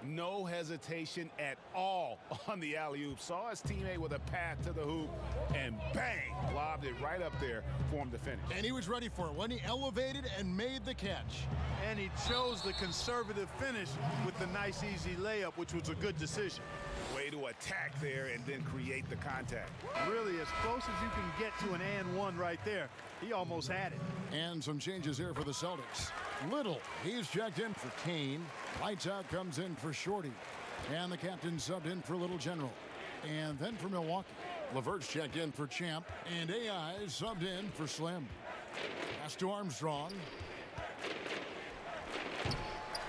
Speaker 5: No hesitation at all on the alley-oop. Saw his teammate with a path to the hoop, and bang, lobbed it right up there for him to finish.
Speaker 3: And he was ready for it when he elevated and made the catch.
Speaker 4: And he chose the conservative finish with the nice, easy layup, which was a good decision.
Speaker 5: Way to attack there and then create the contact.
Speaker 4: Really, as close as you can get to an and one right there. He almost had it.
Speaker 3: And some changes here for the Celtics. Little, he's checked in for Kane. Lights out comes in for Shorty. And the captain subbed in for Little General. And then for Milwaukee, LeVert's checked in for Champ. And AI subbed in for Slim. Pass to Armstrong.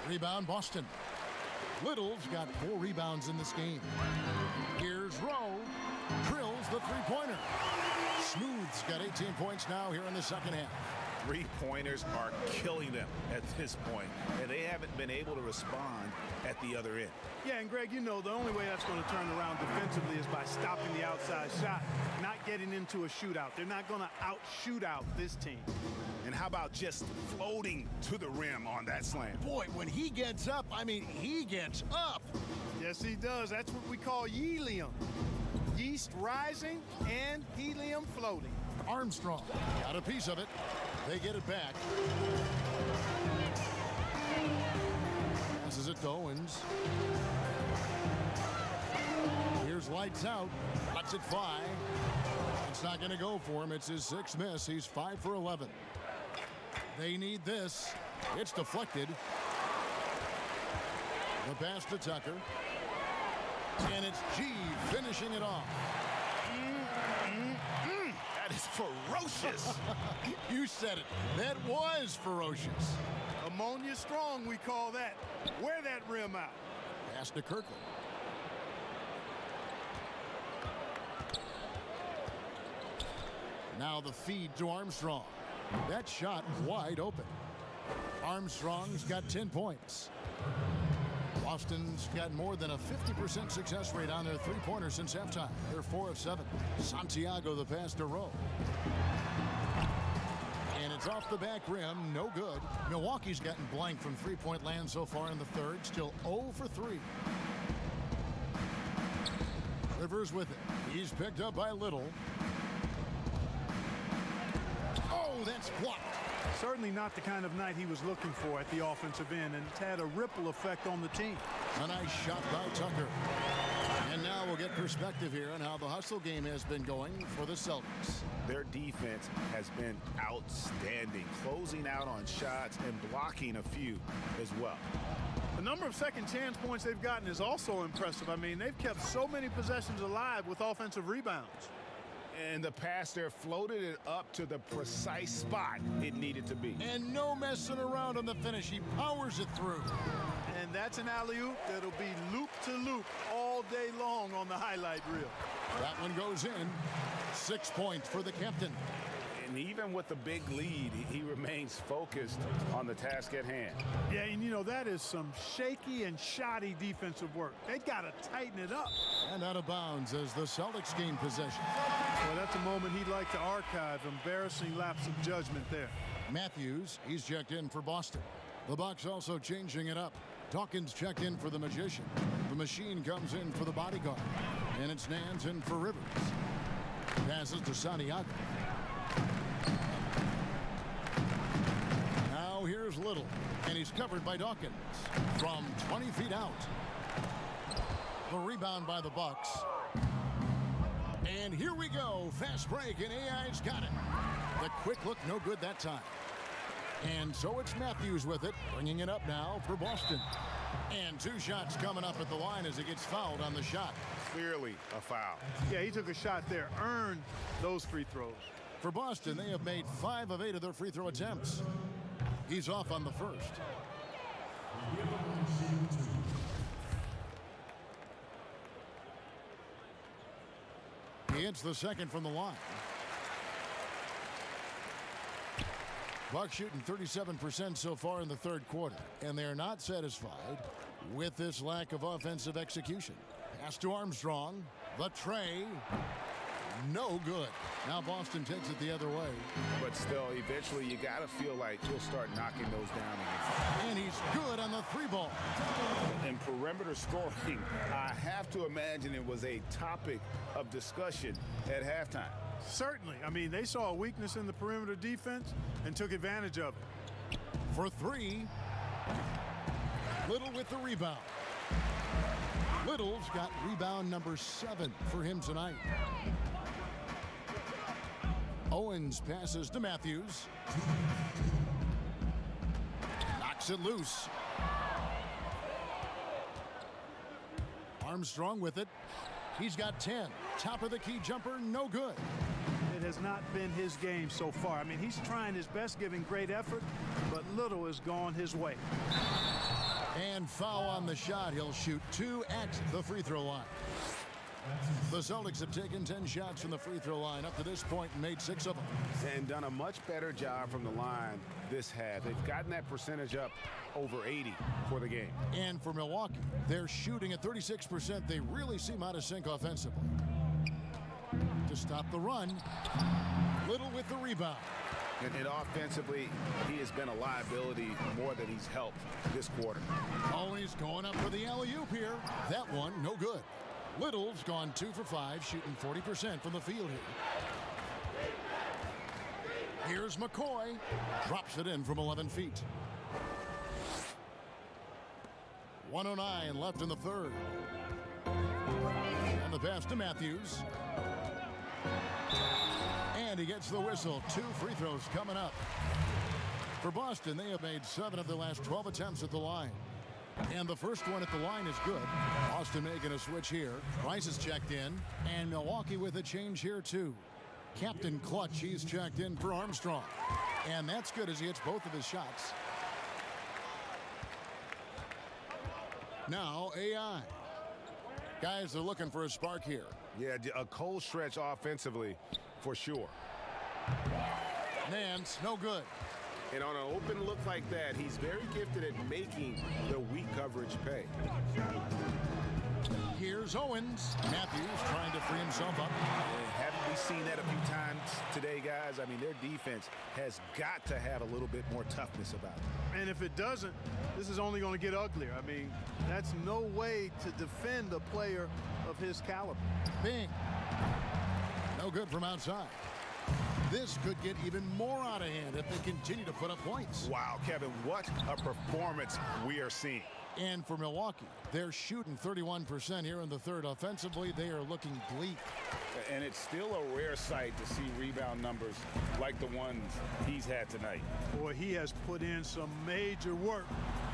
Speaker 3: Rebound Boston. Little's got 4 rebounds in this game. Here's Rowe. Drills the three-pointer. Smooth's got 18 points now here in the second half.
Speaker 5: Three-pointers are killing them at this point, and they haven't been able to respond at the other end.
Speaker 4: Yeah, and Greg, you know, the only way that's going to turn around defensively is by stopping the outside shot, not getting into a shootout. They're not going to out-shoot out this team.
Speaker 5: And how about just floating to the rim on that slam?
Speaker 3: Boy, when he gets up, I mean, he gets up.
Speaker 4: Yes, he does. That's what we call helium. Yeast rising and helium floating.
Speaker 3: Armstrong got a piece of it. They get it back. Passes it to Owens. Here's lights out. Lets it fly. It's not going to go for him. It's his 6th miss. He's 5 for 11. They need this. It's deflected. The pass to Tucker. And it's G finishing it off.
Speaker 5: That is ferocious.
Speaker 3: You said it. That was ferocious.
Speaker 4: Ammonia strong, we call that. Wear that rim out.
Speaker 3: Pass to Kirkland. Now the feed to Armstrong. That shot wide open. Armstrong's got 10 points. Boston's got more than a 50% success rate on their three-pointers since halftime. They're 4 of 7. Santiago the pass to Rowe. And it's off the back rim, no good. Milwaukee's gotten blank from three-point land so far in the third, still 0 for 3. Rivers with it. He's picked up by Little. Oh, that's blocked.
Speaker 4: Certainly not the kind of night he was looking for at the offensive end, and it's had a ripple effect on the team.
Speaker 3: A nice shot by Tucker. And now we'll get perspective here on how the hustle game has been going for the Celtics.
Speaker 5: Their defense has been outstanding, closing out on shots and blocking a few as well.
Speaker 4: The number of second chance points they've gotten is also impressive. I mean, they've kept so many possessions alive with offensive rebounds.
Speaker 5: And the pass there floated it up to the precise spot it needed to be.
Speaker 3: And no messing around on the finish. He powers it through.
Speaker 4: And that's an alley-oop that'll be loop to loop all day long on the highlight reel.
Speaker 3: That one goes in. 6 points for the captain.
Speaker 5: And even with the big lead, he remains focused on the task at hand.
Speaker 4: Yeah, and you know, that is some shaky and shoddy defensive work. They got to tighten it up.
Speaker 3: And out of bounds as the Celtics gain possession.
Speaker 4: Well, that's a moment he'd like to archive. Embarrassing lapse of judgment there.
Speaker 3: Matthews, he's checked in for Boston. The Bucks also changing it up. Dawkins checked in for the Magician. The Machine comes in for the Bodyguard. And it's Nance in for Rivers. Passes to Santiago. Now here's Little, and he's covered by Dawkins from 20 feet out. The rebound by the Bucks. And here we go. Fast break, and AI's got it. The quick look, no good that time. And so it's Matthews with it, bringing it up now for Boston. And 2 shots coming up at the line as he gets fouled on the shot.
Speaker 5: Clearly a foul.
Speaker 4: Yeah, he took a shot there, earned those free throws.
Speaker 3: For Boston, they have made 5 of 8 of their free throw attempts. He's off on the first. He hits the second from the line. Bucks shooting 37% so far in the third quarter, and they're not satisfied with this lack of offensive execution. Pass to Armstrong. The tray. No good. Now Boston takes it the other way.
Speaker 5: But still, eventually you got to feel like he'll start knocking those down again.
Speaker 3: And he's good on the 3 ball.
Speaker 5: In perimeter scoring, I have to imagine it was a topic of discussion at halftime.
Speaker 4: Certainly. I mean, they saw a weakness in the perimeter defense and took advantage of it.
Speaker 3: For 3. Little with the rebound. Little's got rebound number 7 for him tonight. Owens passes to Matthews. Knocks it loose. Armstrong with it. He's got 10. Top of the key jumper, no good.
Speaker 4: It has not been his game so far. I mean, he's trying his best, giving great effort, but Little has gone his way.
Speaker 3: And foul on the shot. He'll shoot 2 at the free throw line. The Celtics have taken 10 shots from the free throw line up to this point and made 6 of them.
Speaker 5: And done a much better job from the line this half. They've gotten that percentage up over 80 for the game.
Speaker 3: And for Milwaukee, they're shooting at 36%. They really seem out of sync offensively. To stop the run, Little with the rebound.
Speaker 5: And offensively, he has been a liability more than he's helped this quarter.
Speaker 3: Always going up for the alley-oop here. That one, no good. Little's gone 2 for 5, shooting 40% from the field here. Here's McCoy. Drops it in from 11 feet. 1:09 left in the third. And the pass to Matthews. And he gets the whistle. 2 free throws coming up. For Boston, they have made 7 of their last 12 attempts at the line. And the first one at the line is good. Boston making a switch here. Price is checked in. And Milwaukee with a change here, too. Captain Clutch, he's checked in for Armstrong. And that's good as he hits both of his shots. Now, AI. Guys, they're looking for a spark here.
Speaker 5: Yeah, a cold stretch offensively for sure.
Speaker 3: Nance, no good.
Speaker 5: And on an open look like that, he's very gifted at making the weak coverage pay.
Speaker 3: Here's Owens. Matthews trying to free himself up.
Speaker 5: Haven't we seen that a few times today, guys? I mean, their defense has got to have a little bit more toughness about it.
Speaker 4: And if it doesn't, this is only going to get uglier. I mean, that's no way to defend a player of his caliber.
Speaker 3: Bing. No good from outside. This could get even more out of hand if they continue to put up points.
Speaker 5: Wow, Kevin, what a performance we are seeing.
Speaker 3: And for Milwaukee, they're shooting 31% here in the third. Offensively, they are looking bleak.
Speaker 5: And it's still a rare sight to see rebound numbers like the ones he's had tonight.
Speaker 4: Boy, he has put in some major work.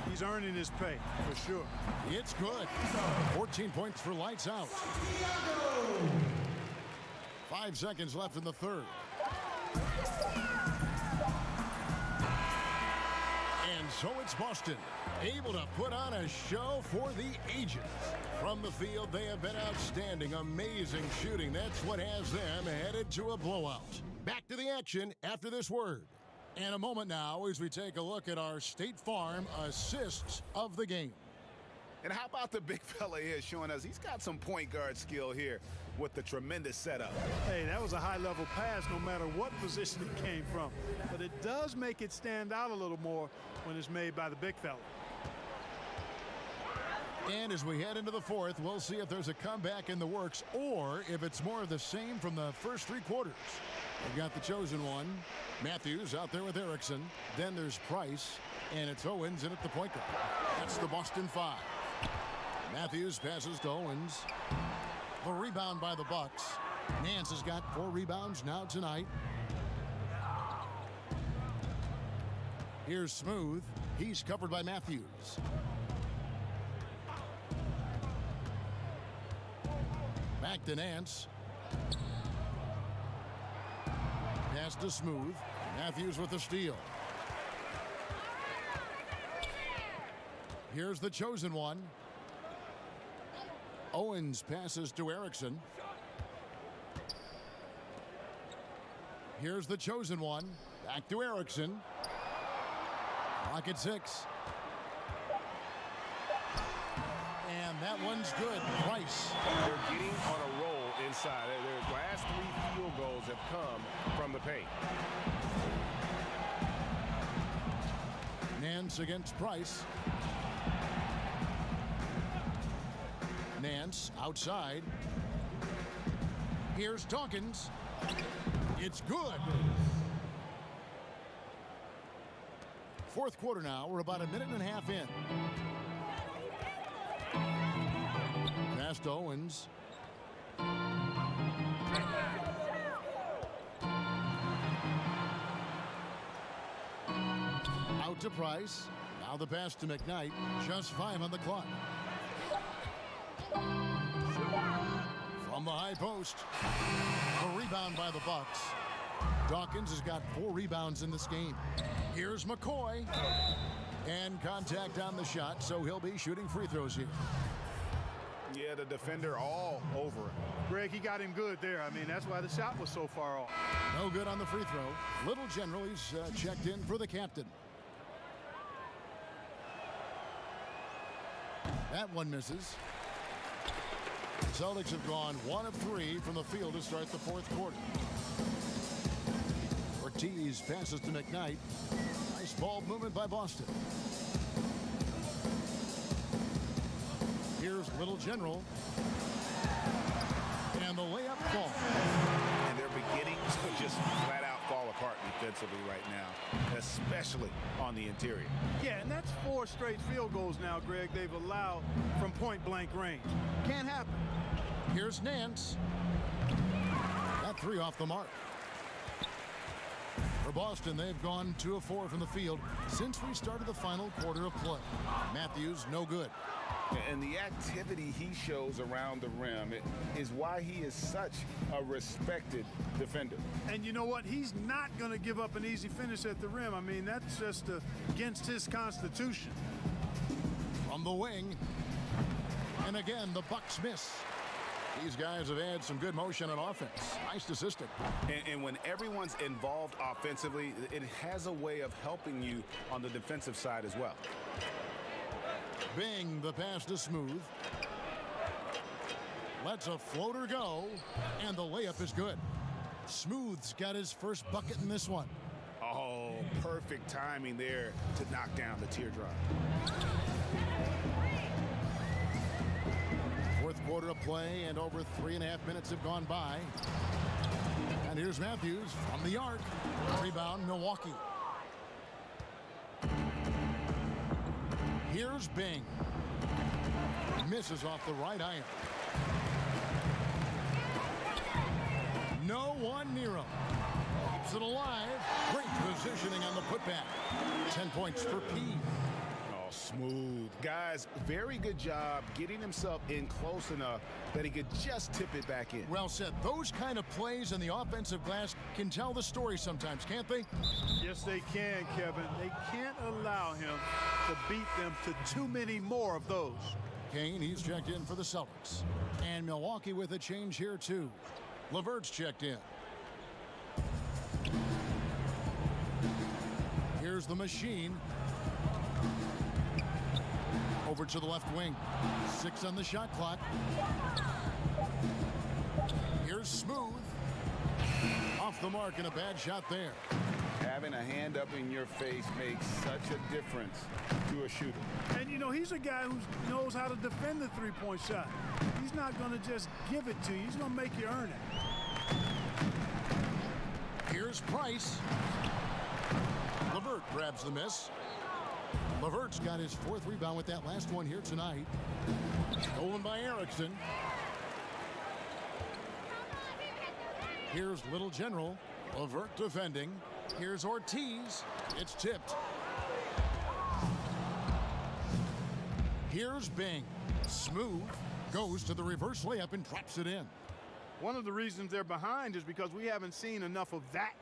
Speaker 4: He's earning his pay, for sure.
Speaker 3: It's good. 14 points for lights out. 5 seconds left in the third. And so it's Boston, able to put on a show for the ages. From the field, they have been outstanding, amazing shooting. That's what has them headed to a blowout. Back to the action after this word. And a moment now as we take a look at our State Farm assists of the game.
Speaker 5: And how about the big fella here showing us he's got some point guard skill here with the tremendous setup.
Speaker 4: Hey, that was a high-level pass no matter what position it came from. But it does make it stand out a little more when it's made by the big fella.
Speaker 3: And as we head into the fourth, we'll see if there's a comeback in the works or if it's more of the same from the first 3 quarters. We've got the chosen one, Matthews, out there with Erickson. Then there's Price, and it's Owens in at the point guard. That's the Boston 5. Matthews passes to Owens. The rebound by the Bucks. Nance has got 4 rebounds now tonight. Here's Smooth. He's covered by Matthews. Back to Nance. Pass to Smooth. Matthews with the steal. Here's the chosen one. Owens passes to Erickson. Here's the chosen one. Back to Erickson. Clock at 6. And that one's good. Price.
Speaker 5: They're getting on a roll inside. Their last 3 field goals have come from the paint.
Speaker 3: Nance against Price. Nance outside. Here's Dawkins. It's good. Fourth quarter now. We're about a minute and a half in. Pass to Owens. Out to Price. Now the pass to McKnight. Just 5 on the clock. From the high post. The rebound by the Bucks. Dawkins has got 4 rebounds in this game. Here's McCoy. And contact on the shot, so he'll be shooting free throws here.
Speaker 5: Yeah, the defender all over him.
Speaker 4: Greg, he got him good there. I mean, that's why the shot was so far off.
Speaker 3: No good on the free throw. Little General, he's checked in for the captain. That one misses. The Celtics have gone 1 of 3 from the field to start the fourth quarter. Ortiz passes to McKnight. Nice ball movement by Boston. Here's Little General. And the layup falls.
Speaker 5: And they're beginning to just flat out fall apart defensively right now, especially on the interior.
Speaker 4: Yeah, and that's 4 straight field goals now, Greg, they've allowed from point-blank range. Can't happen.
Speaker 3: Here's Nance. That 3 off the mark. For Boston, they've gone 2 of 4 from the field since we started the final quarter of play. Matthews, no good.
Speaker 5: And the activity he shows around the rim is why he is such a respected defender.
Speaker 4: And you know what? He's not going to give up an easy finish at the rim. I mean, that's just against his constitution.
Speaker 3: From the wing. And again, the Bucks miss. These guys have had some good motion on offense. Nice assistant.
Speaker 5: And when everyone's involved offensively, it has a way of helping you on the defensive side as well.
Speaker 3: Bing, the pass to Smooth. Lets a floater go, and the layup is good. Smooth's got his first bucket in this one.
Speaker 5: Oh, perfect timing there to knock down the teardrop.
Speaker 3: Fourth quarter of play, and over 3.5 minutes have gone by. And here's Matthews from the arc. Rebound, Milwaukee. Here's Bing. Misses off the right iron. No one near him. Keeps it alive. Great positioning on the putback. 10 points for P.
Speaker 5: Oh, Smooth. Guys, very good job getting himself in close enough that he could just tip it back in.
Speaker 3: Well said. Those kind of plays in the offensive glass can tell the story sometimes, can't they?
Speaker 4: Yes, they can, Kevin. They can't allow him to beat them to too many more of those.
Speaker 3: Kane, he's checked in for the Celtics. And Milwaukee with a change here, too. LeVert's checked in. Here's the machine. Over to the left wing. 6 on the shot clock. Here's Smooth. Off the mark and a bad shot there.
Speaker 5: Having a hand up in your face makes such a difference to a shooter.
Speaker 4: And, you know, he's a guy who knows how to defend the three-point shot. He's not going to just give it to you. He's going to make you earn it.
Speaker 3: Here's Price. LeVert grabs the miss. LeVert's got his 4th rebound with that last one here tonight. Stolen by Erickson. Here's Little General. LeVert defending. Here's Ortiz. It's tipped. Here's Bing. Smooth goes to the reverse layup and traps it in.
Speaker 4: One of the reasons they're behind is because we haven't seen enough of that.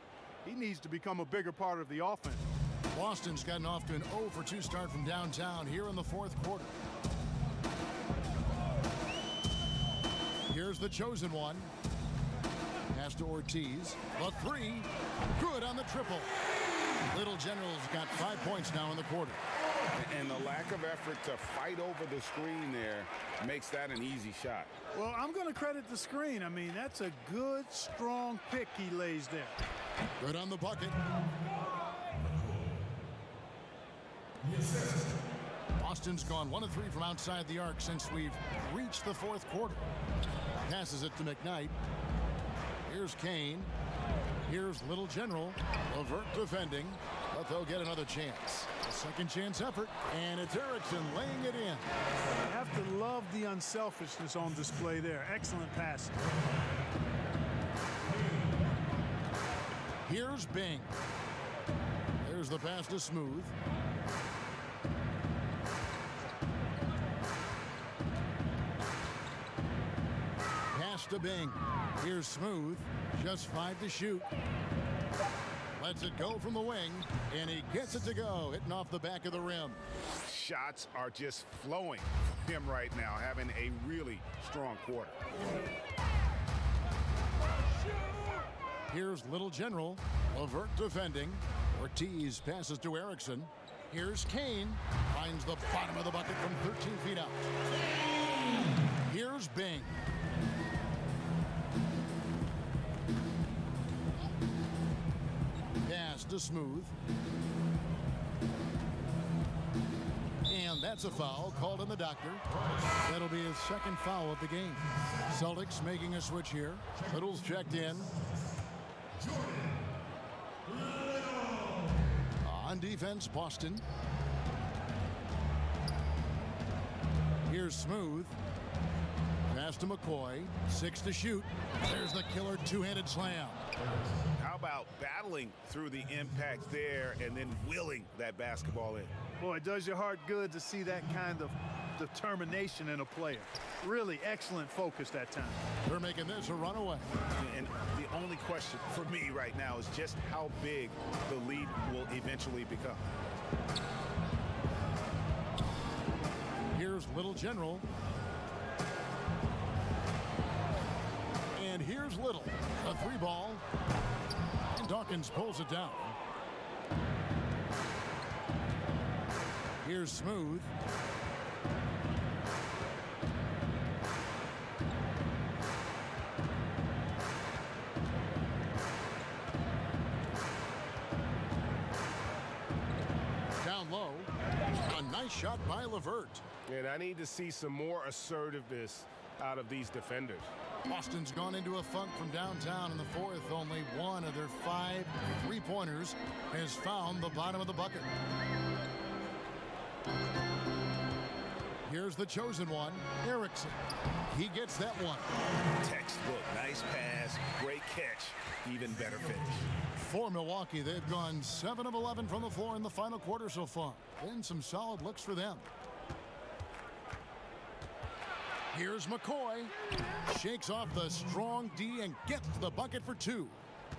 Speaker 4: He needs to become a bigger part of the offense.
Speaker 3: Boston's gotten off to an 0 for 2 start from downtown here in the 4th quarter. Here's the chosen one. Pass to Ortiz. The 3. Good on the triple. Little General's got 5 points now in the quarter.
Speaker 5: And the lack of effort to fight over the screen there makes that an easy shot.
Speaker 4: Well, I'm going to credit the screen. I mean, that's a good, strong pick he lays there.
Speaker 3: Good on the bucket. Boston's gone 1 of 3 from outside the arc since we've reached the 4th quarter. Passes it to McKnight. Here's Kane. Here's Little General. LeVert defending, but they'll get another chance. A second chance effort, and it's Erickson laying it in.
Speaker 4: You have to love the unselfishness on display there. Excellent passing.
Speaker 3: Here's Bing. There's the pass to Smooth. Pass to Bing. Here's Smooth. Just 5 to shoot. Lets it go from the wing, and he gets it to go, hitting off the back of the rim.
Speaker 5: Shots are just flowing for him right now, having a really strong quarter.
Speaker 3: Here's Little General. LeVert defending. Ortiz passes to Erickson. Here's Kane. Finds the bottom of the bucket from 13 feet out. Here's Bing. Pass to Smooth. And that's a foul called on the doctor. That'll be his 2nd foul of the game. Celtics making a switch here. Little's checked in. On defense, Boston. Here's Smooth. Pass to McCoy. 6 to shoot. There's the killer 2-handed slam.
Speaker 5: How about battling through the impact there and then willing that basketball in?
Speaker 4: Boy, it does your heart good to see that kind of determination in a player. Really excellent focus that time.
Speaker 3: They're making this a runaway.
Speaker 5: And the only question for me right now is just how big the lead will eventually become.
Speaker 3: Here's Little General. here's Little. A 3-ball. And Dawkins pulls it down. Here's Smooth. Down low. A nice shot by LeVert.
Speaker 6: And I need to see some more assertiveness out of these defenders.
Speaker 3: Boston's gone into a funk from downtown in the fourth. Only one of their 5 3-pointers has found the bottom of the bucket. Here's the chosen one, Erickson. He gets that one.
Speaker 5: Textbook, nice pass, great catch, even better finish.
Speaker 3: For Milwaukee, they've gone 7 of 11 from the floor in the final quarter so far. Been some solid looks for them. Here's McCoy. Shakes off the strong D and gets the bucket for 2.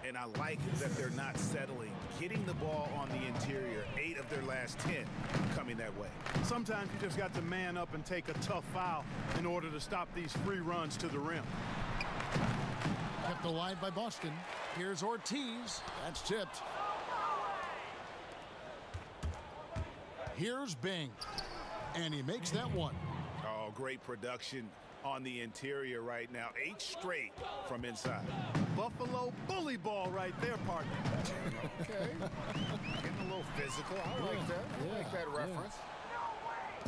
Speaker 5: And I like that they're not settling, getting the ball on the interior. 8 of their last 10 coming that way.
Speaker 4: Sometimes you just got to man up and take a tough foul in order to stop these free runs to the rim.
Speaker 3: Kept alive by Boston. Here's Ortiz. That's tipped. Here's Bing. And he makes that one.
Speaker 5: Oh, great production on the interior right now. 8 straight from inside.
Speaker 4: Buffalo bully ball right there, partner.
Speaker 5: Okay. Getting a little physical. I like that. I like that reference.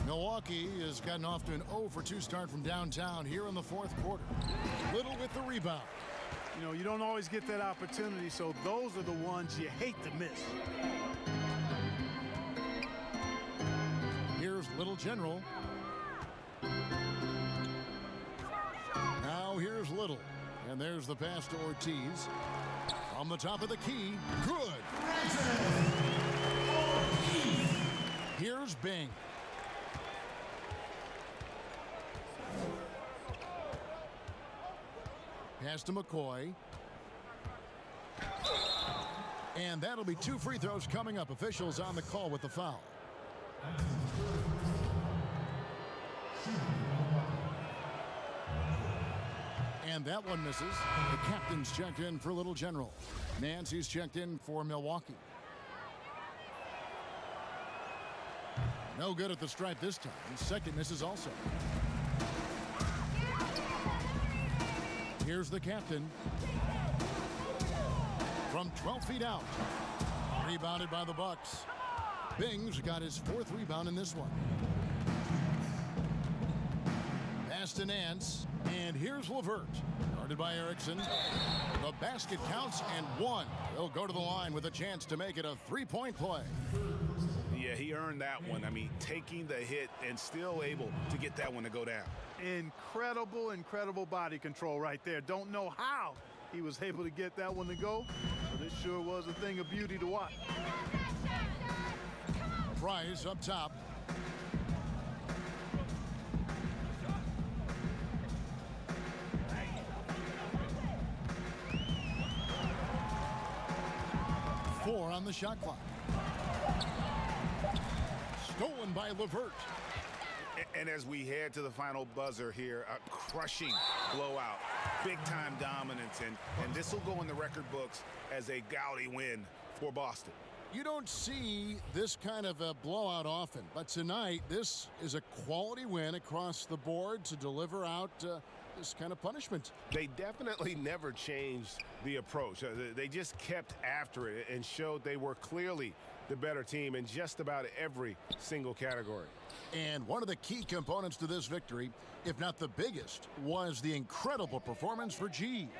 Speaker 3: Milwaukee has gotten off to an 0 for 2 start from downtown here in the fourth quarter. Little with the rebound.
Speaker 4: You know, you don't always get that opportunity, so those are the ones you hate to miss.
Speaker 3: Here's Little General. Now here's Little. And there's the pass to Ortiz. On the top of the key. Good. Here's Bing. Pass to McCoy. And that'll be 2 free throws coming up. Officials on the call with the foul. And that one misses. The captain's checked in for Little General. Nancy's checked in for Milwaukee. No good at the stripe this time. Second misses also. Here's the captain. From 12 feet out. Rebounded by the Bucks. Bing's got his 4th rebound in this one. Pass to Nance. And here's LeVert. Guarded by Erickson. The basket counts and 1. They'll go to the line with a chance to make it a 3-point play.
Speaker 5: Yeah, he earned that one. I mean, taking the hit and still able to get that one to go down.
Speaker 4: Incredible body control right there. Don't know how he was able to get that one to go, but it sure was a thing of beauty to watch.
Speaker 3: Price up top. Four on the shot clock. Stolen by LeVert.
Speaker 5: And as we head to the final buzzer here, a crushing blowout, big-time dominance, and this will go in the record books as a gaudy win for Boston.
Speaker 3: You don't see this kind of a blowout often, but tonight this is a quality win across the board to deliver out this kind of punishment.
Speaker 6: They definitely never changed the approach. They just kept after it and showed they were clearly the better team in just about every single category.
Speaker 3: And one of the key components to this victory, if not the biggest, was the incredible performance for G.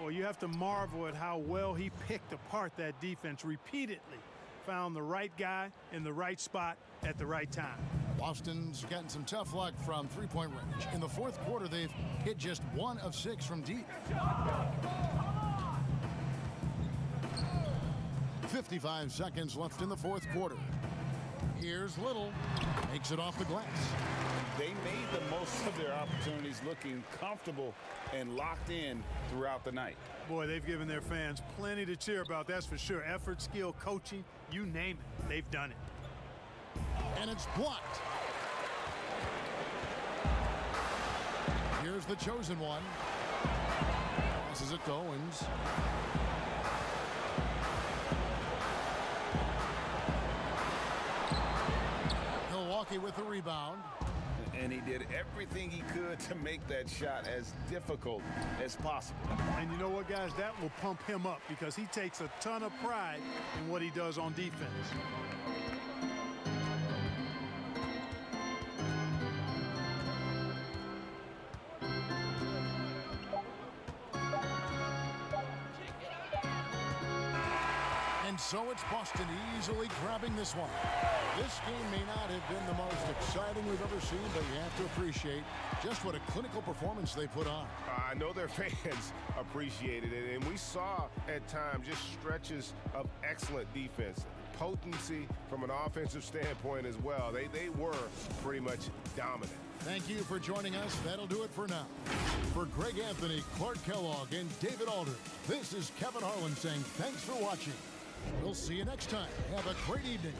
Speaker 4: Well, you have to marvel at how well he picked apart that defense repeatedly. Found the right guy in the right spot at the right time.
Speaker 3: Boston's gotten some tough luck from three-point range. In the fourth quarter, they've hit just 1 of 6 from deep. 55 seconds left in the fourth quarter. Here's Little. Makes it off the glass.
Speaker 7: They made the most of their opportunities, looking comfortable and locked in throughout the night.
Speaker 4: Boy, they've given their fans plenty to cheer about, that's for sure. Effort, skill, coaching, you name it, they've done it.
Speaker 3: And it's blocked. Here's the chosen one. Passes it to Owens. Milwaukee with the rebound.
Speaker 7: And he did everything he could to make that shot as difficult as possible.
Speaker 4: And you know what, guys? That will pump him up because he takes a ton of pride in what he does on defense.
Speaker 3: And so it's Boston easily grabbing this one. This game may not have been the most exciting we've ever seen, but you have to appreciate just what a clinical performance they put on.
Speaker 6: I know their fans appreciated it, and we saw at times just stretches of excellent defense. Potency from an offensive standpoint as well. They were pretty much dominant.
Speaker 3: Thank you for joining us. That'll do it for now. For Greg Anthony, Clark Kellogg, and David Alder, this is Kevin Harlan saying thanks for watching. We'll see you next time. Have a great evening.